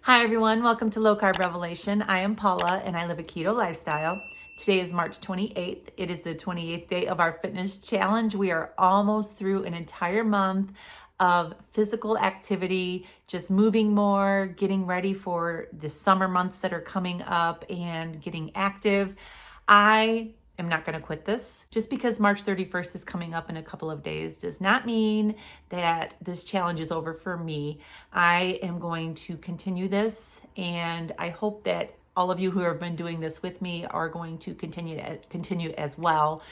Hi everyone, welcome to Low Carb Revelation. I am Paula and I live a keto lifestyle. Today is March 28th. It is the 28th day of our fitness challenge. We are almost through an entire month of physical activity, just moving more, getting ready for the summer months that are coming up and getting active. I am not going to quit this. Just because March 31st is coming up in a couple of days does not mean that this challenge is over for me. I am going to continue this, and I hope that all of you who have been doing this with me are going to continue as well.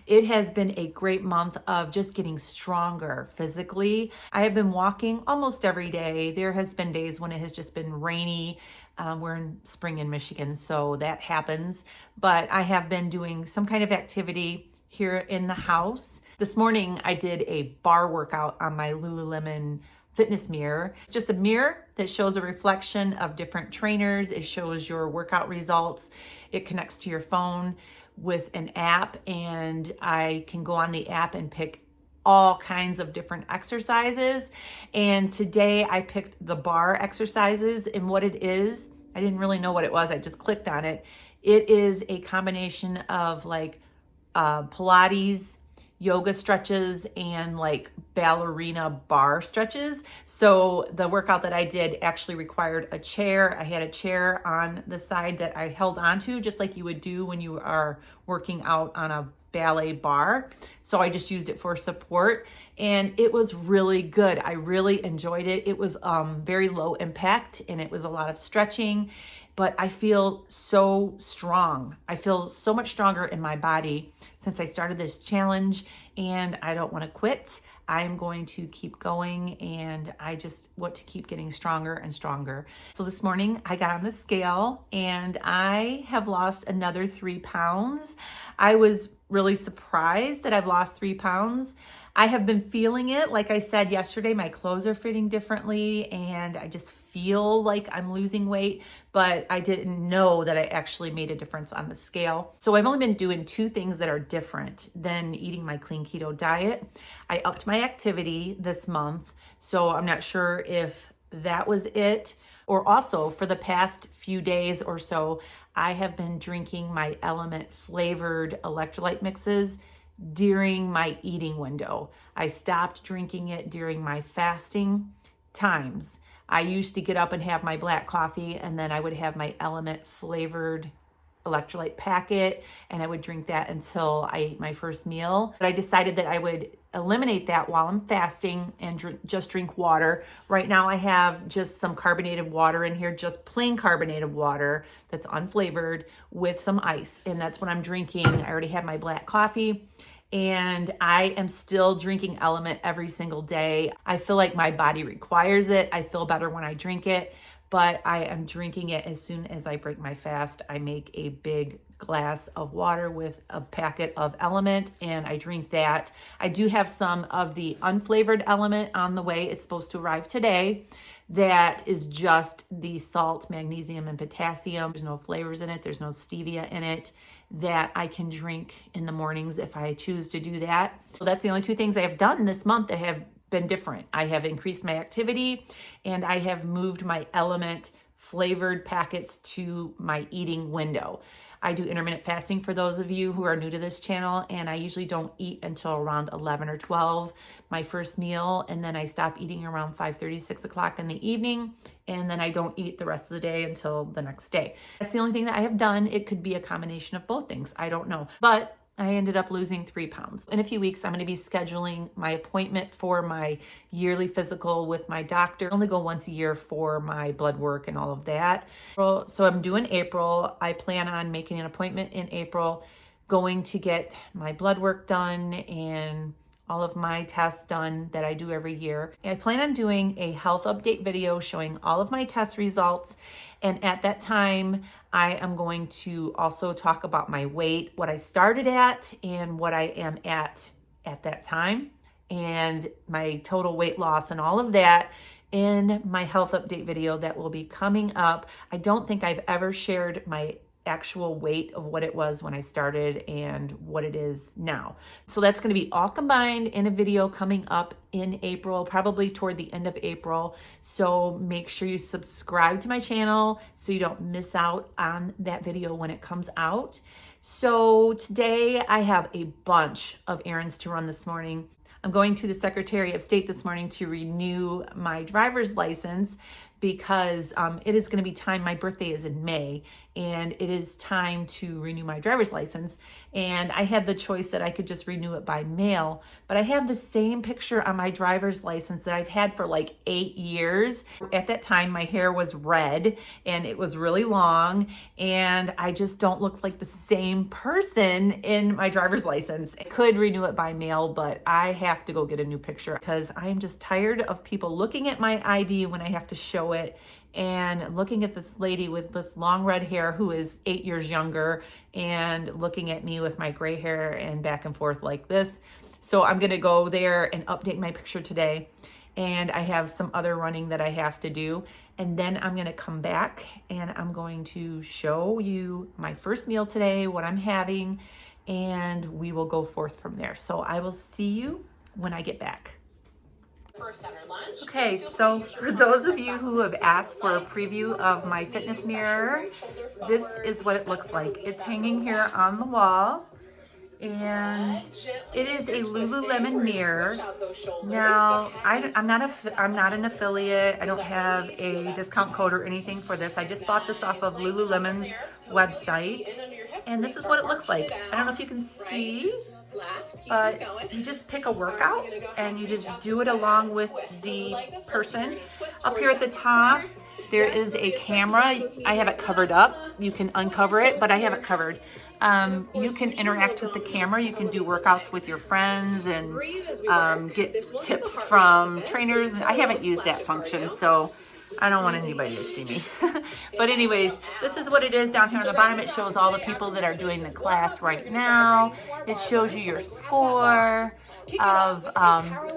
It has been a great month of just getting stronger physically. I have been walking almost every day. There has been days when it has just been rainy. We're in spring in Michigan, so that happens. But I have been doing some kind of activity here in the house. This morning, I did a bar workout on my Lululemon fitness mirror. Just a mirror that shows a reflection of different trainers. It shows your workout results. It connects to your phone with an app, and I can go on the app and pick all kinds of different exercises. And today I picked the bar exercises, and what it is, I didn't really know what it was. I just clicked on it. It is a combination of Pilates, yoga stretches, and ballerina bar stretches. So the workout that I did actually required a chair. I had a chair on the side that I held onto, just like you would do when you are working out on a ballet bar. So I just used it for support, and it was really good. I really enjoyed it. It was very low impact, and it was a lot of stretching, but I feel so strong. I feel so much stronger in my body since I started this challenge, and I don't want to quit. I'm going to keep going, and I just want to keep getting stronger and stronger. So this morning I got on the scale and I have lost another 3 pounds. I was really surprised that I've lost 3 pounds. I have been feeling it. Like I said yesterday, my clothes are fitting differently and I just feel like I'm losing weight, but I didn't know that I actually made a difference on the scale. So I've only been doing 2 things that are different than eating my clean keto diet. I upped my activity this month, so I'm not sure if that was it. Or also, for the past few days or so, I have been drinking my Element flavored electrolyte mixes during my eating window. I stopped drinking it during my fasting times. I used to get up and have my black coffee, and then I would have my Element flavored electrolyte packet, and I would drink that until I ate my first meal. But I decided that I would eliminate that while I'm fasting and just drink water. Right now I have just some carbonated water in here, just plain carbonated water that's unflavored with some ice, and that's what I'm drinking. I already had my black coffee, and I am still drinking Element every single day. I feel like my body requires it. I feel better when I drink it, but I am drinking it as soon as I break my fast. I make a big glass of water with a packet of Element, and I drink that. I do have some of the unflavored Element on the way. It's supposed to arrive today. That is just the salt, magnesium, and potassium. There's no flavors in it. There's no stevia in it, that I can drink in the mornings if I choose to do that. So that's the only 2 things I have done this month that have been different. I have increased my activity, and I have moved my Element flavored packets to my eating window. I do intermittent fasting for those of you who are new to this channel, and I usually don't eat until around 11 or 12, my first meal, and then I stop eating around 5:30, 6 o'clock in the evening, and then I don't eat the rest of the day until the next day. That's the only thing that I have done. It could be a combination of both things. I don't know. But I ended up losing 3 pounds. In a few weeks, I'm going to be scheduling my appointment for my yearly physical with my doctor. I only go once a year for my blood work and all of that. So I'm doing April. I plan on making an appointment in April, going to get my blood work done and all of my tests done that I do every year. I plan on doing a health update video showing all of my test results. And at that time, I am going to also talk about my weight, what I started at and what I am at that time, and my total weight loss and all of that in my health update video that will be coming up. I don't think I've ever shared my actual weight of what it was when I started and what it is now. So that's going to be all combined in a video coming up in April, probably toward the end of April. So make sure you subscribe to my channel so you don't miss out on that video when it comes out. So today I have a bunch of errands to run this morning. I'm going to the Secretary of State this morning to renew my driver's license because it is going to be time. My birthday is in May, and it is time to renew my driver's license. And I had the choice that I could just renew it by mail, but I have the same picture on my driver's license that I've had for like 8 years. At that time, my hair was red and it was really long, and I just don't look like the same person in my driver's license. I could renew it by mail, but I have to go get a new picture because I am just tired of people looking at my ID when I have to show it and looking at this lady with this long red hair who is 8 years younger and looking at me with my gray hair and back and forth like this. So I'm going to go there and update my picture today. And I have some other running that I have to do. And then I'm going to come back and I'm going to show you my first meal today, what I'm having, and we will go forth from there. So I will see you when I get back. Okay, so for those of you who have asked for a preview of my fitness mirror, this is what it looks like. It's hanging here on the wall, and it is a Lululemon mirror. Now, I'm not an affiliate. I don't have a discount code or anything for this. I just bought this off of Lululemon's website, and this is what it looks like. I don't know if you can see, but you just pick a workout and you just do it along with the person. Up here at the top, there is a camera. I have it covered up. You can uncover it, but I have it covered. You can interact with the camera. You can do workouts with your friends and get tips from trainers. I haven't used that function, so I don't want anybody to see me. But anyways, this is what it is down here on the bottom. It shows all the people that are doing the class right now. It shows you your score of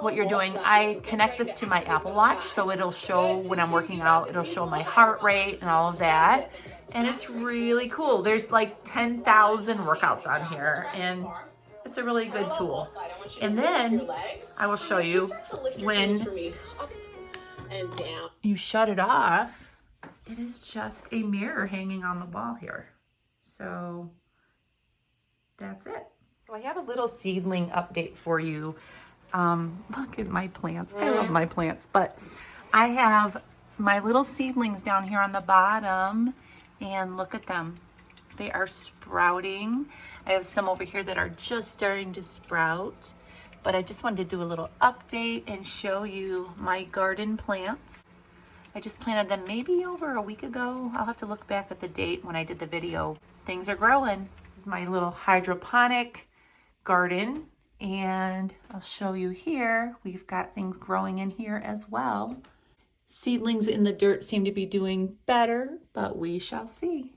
what you're doing. I connect this to my Apple Watch, so it'll show when I'm working out. It'll show my heart rate and all of that. And it's really cool. There's like 10,000 workouts on here, and it's a really good tool. And then I will show you when you shut it off, it is just a mirror hanging on the wall here. So that's it. So I have a little seedling update for you. Look at my plants. I love my plants, but I have my little seedlings down here on the bottom, and look at them. They are sprouting. I have some over here that are just starting to sprout. But I just wanted to do a little update and show you my garden plants. I just planted them maybe over a week ago. I'll have to look back at the date when I did the video. Things are growing. This is my little hydroponic garden, and I'll show you here. We've got things growing in here as well. Seedlings in the dirt seem to be doing better, but we shall see.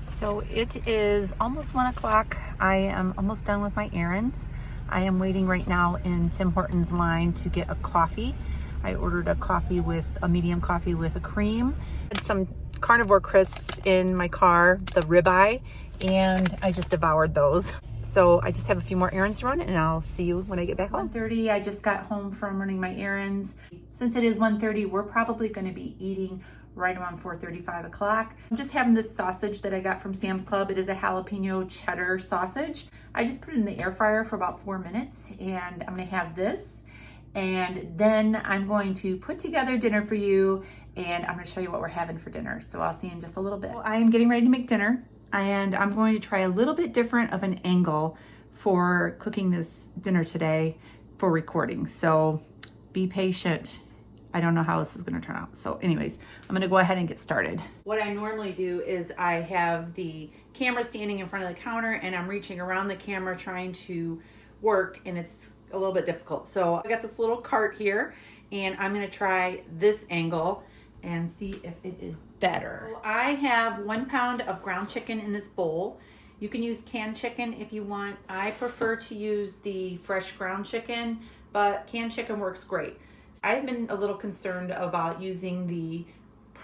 So it is almost 1 o'clock. I am almost done with my errands. I am waiting right now in Tim Hortons line to get a coffee. I ordered a coffee with a medium coffee with a cream. I had some carnivore crisps in my car, the ribeye, and I just devoured those. So I just have a few more errands to run, and I'll see you when I get back home. 1:30, I just got home from running my errands. Since it is 1:30, we're probably going to be eating right around 4:35 o'clock. I'm just having this sausage that I got from Sam's Club. It is a jalapeno cheddar sausage. I just put it in the air fryer for about 4 minutes, and I'm gonna have this. And then I'm going to put together dinner for you, and I'm gonna show you what we're having for dinner. So I'll see you in just a little bit. I am getting ready to make dinner, and I'm going to try a little bit different of an angle for cooking this dinner today for recording. So be patient. I don't know how this is going to turn out. So anyways, I'm going to go ahead and get started. What I normally do is I have the camera standing in front of the counter, and I'm reaching around the camera trying to work, and it's a little bit difficult. So I got this little cart here, and I'm going to try this angle and see if it is better. So I have 1 pound of ground chicken in this bowl. You can use canned chicken if you want. I prefer to use the fresh ground chicken, but canned chicken works great. I've been a little concerned about using the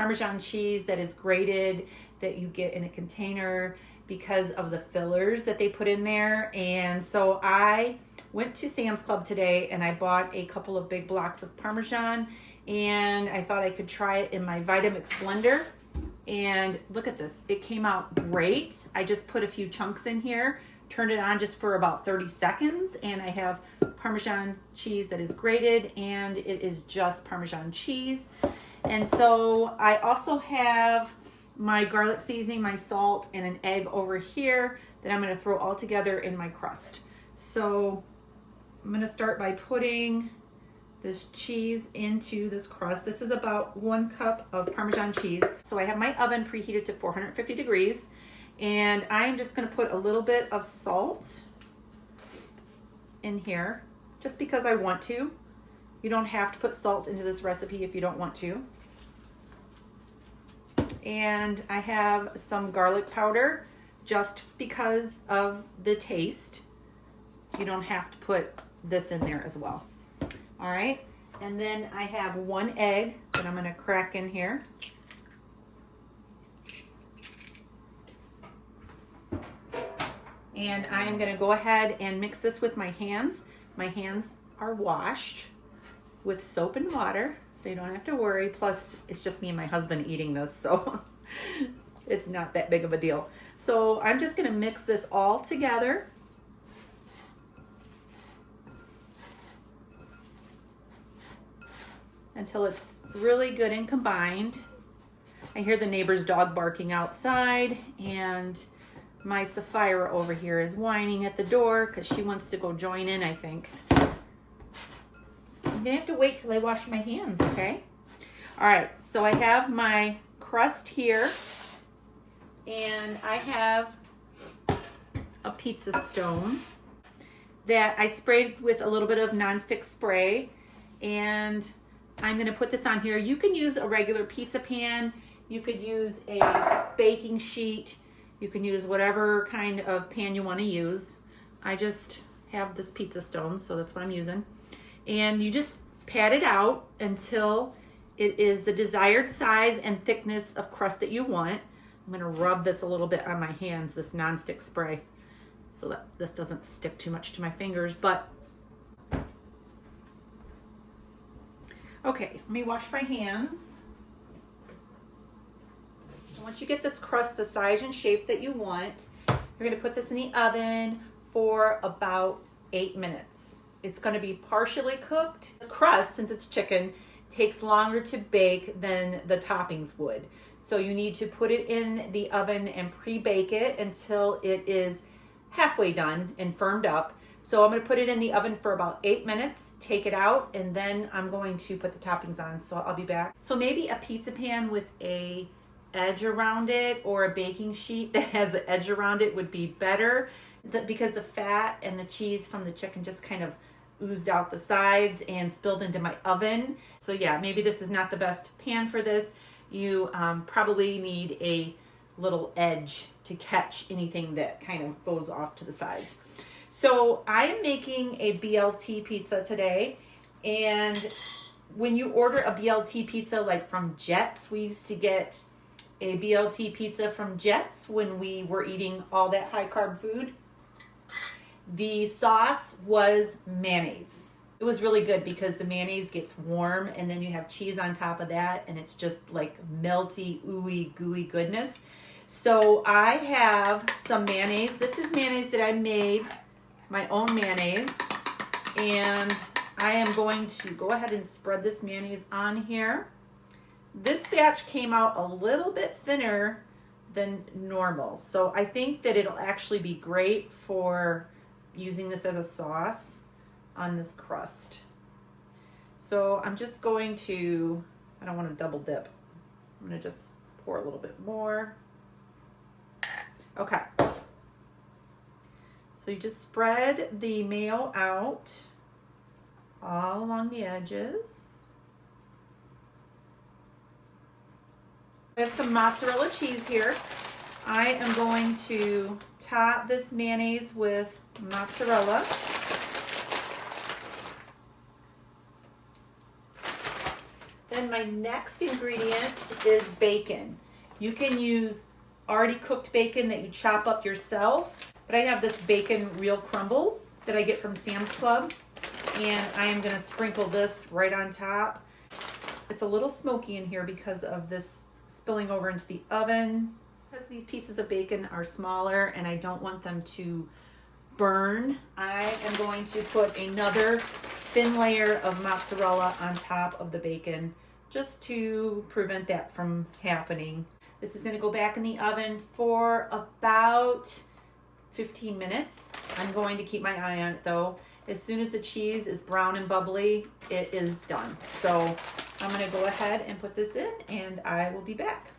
Parmesan cheese that is grated that you get in a container because of the fillers that they put in there. And so I went to Sam's Club today and I bought a couple of big blocks of Parmesan, and I thought I could try it in my Vitamix blender. And look at this, it came out great. I just put a few chunks in here, turned it on just for about 30 seconds, and I have Parmesan cheese that is grated, and it is just Parmesan cheese. And so I also have my garlic seasoning, my salt, and an egg over here that I'm going to throw all together in my crust. So I'm going to start by putting this cheese into this crust. This is about 1 cup of Parmesan cheese. So I have my oven preheated to 450 degrees, and I'm just going to put a little bit of salt in here just because I want to. You don't have to put salt into this recipe if you don't want to. And I have some garlic powder just because of the taste. You don't have to put this in there as well. All right, and then I have 1 egg that I'm going to crack in here. And I am going to go ahead and mix this with my hands. My hands are washed with soap and water, so you don't have to worry. Plus, it's just me and my husband eating this, so it's not that big of a deal. So I'm just going to mix this all together. Until it's really good and combined. I hear the neighbor's dog barking outside, and my Sapphira over here is whining at the door because she wants to go join in, I think. I'm gonna have to wait till I wash my hands, okay? All right, so I have my crust here, and I have a pizza stone that I sprayed with a little bit of nonstick spray, and I'm gonna put this on here. You can use a regular pizza pan. You could use a baking sheet. You can use whatever kind of pan you wanna use. I just have this pizza stone, so that's what I'm using. And you just pat it out until it is the desired size and thickness of crust that you want. I'm gonna rub this a little bit on my hands, this nonstick spray, so that this doesn't stick too much to my fingers, but okay, let me wash my hands. Once you get this crust the size and shape that you want, you're gonna put this in the oven for about 8 minutes. It's gonna be partially cooked. The crust, since it's chicken, takes longer to bake than the toppings would. So you need to put it in the oven and pre-bake it until it is halfway done and firmed up. So I'm going to put it in the oven for about 8 minutes, take it out, and then I'm going to put the toppings on. So I'll be back. So maybe a pizza pan with a edge around it, or a baking sheet that has an edge around it would be better, because the fat and the cheese from the chicken just kind of oozed out the sides and spilled into my oven. So yeah, maybe this is not the best pan for this. You probably need a little edge to catch anything that kind of goes off to the sides. So I am making a BLT pizza today, and when you order a BLT pizza like from Jets, we used to get a BLT pizza from Jets when we were eating all that high carb food. The sauce was mayonnaise. It was really good because the mayonnaise gets warm, and then you have cheese on top of that, and it's just like melty, ooey, gooey goodness. So I have some mayonnaise. This is mayonnaise that I made, my own mayonnaise, and I am going to go ahead and spread this mayonnaise on here. This batch came out a little bit thinner than normal, so I think that it'll actually be great for using this as a sauce on this crust. So I'm just going to, I don't want to double dip, I'm going to just pour a little bit more. Okay. So you just spread the mayo out all along the edges. I have some mozzarella cheese here. I am going to top this mayonnaise with mozzarella. Then my next ingredient is bacon. You can use already cooked bacon that you chop up yourself, but I have this bacon real crumbles that I get from Sam's Club, and I am gonna sprinkle this right on top. It's a little smoky in here because of this spilling over into the oven, because these pieces of bacon are smaller and I don't want them to burn. I am going to put another thin layer of mozzarella on top of the bacon just to prevent that from happening. This is going to go back in the oven for about 15 minutes. I'm going to keep my eye on it though. As soon as the cheese is brown and bubbly, it is done. So I'm going to go ahead and put this in and I will be back.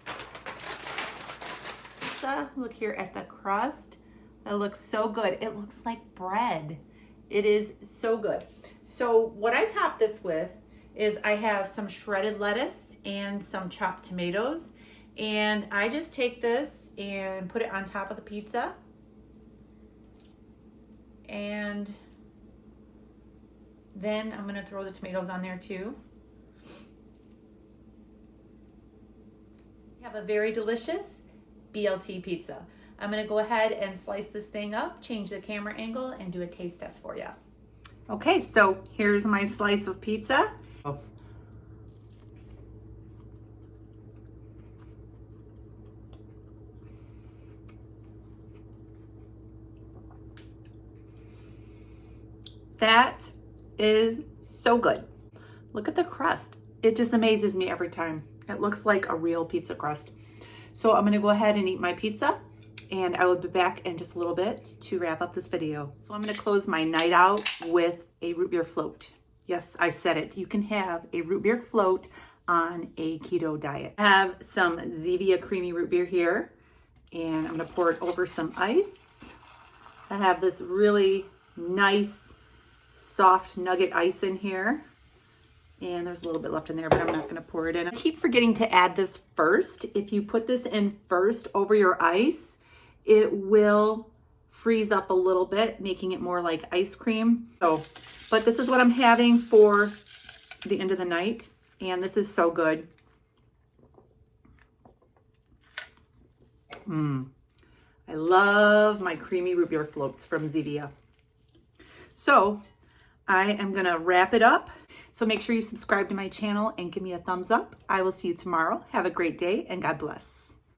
So look here at the crust. It looks so good. It looks like bread. It is so good. So what I top this with is I have some shredded lettuce and some chopped tomatoes. And I just take this and put it on top of the pizza. And then I'm gonna throw the tomatoes on there too. We have a very delicious BLT pizza. I'm gonna go ahead and slice this thing up, change the camera angle, and do a taste test for you. Okay, so here's my slice of pizza. That is so good. Look at the crust. It just amazes me every time. It looks like a real pizza crust. So I'm gonna go ahead and eat my pizza, and I will be back in just a little bit to wrap up this video. So I'm gonna close my night out with a root beer float. Yes, I said it. You can have a root beer float on a keto diet. I have some Zevia creamy root beer here, and I'm gonna pour it over some ice. I have this really nice soft nugget ice in here, and there's a little bit left in there, but I'm not going to pour it in. I keep forgetting to add this first. If you put this in first over your ice, it will freeze up a little bit, making it more like ice cream. But this is what I'm having for the end of the night, and this is so good. I love my creamy root beer floats from Zevia. So I am gonna wrap it up. So make sure you subscribe to my channel and give me a thumbs up. I will see you tomorrow. Have a great day and God bless.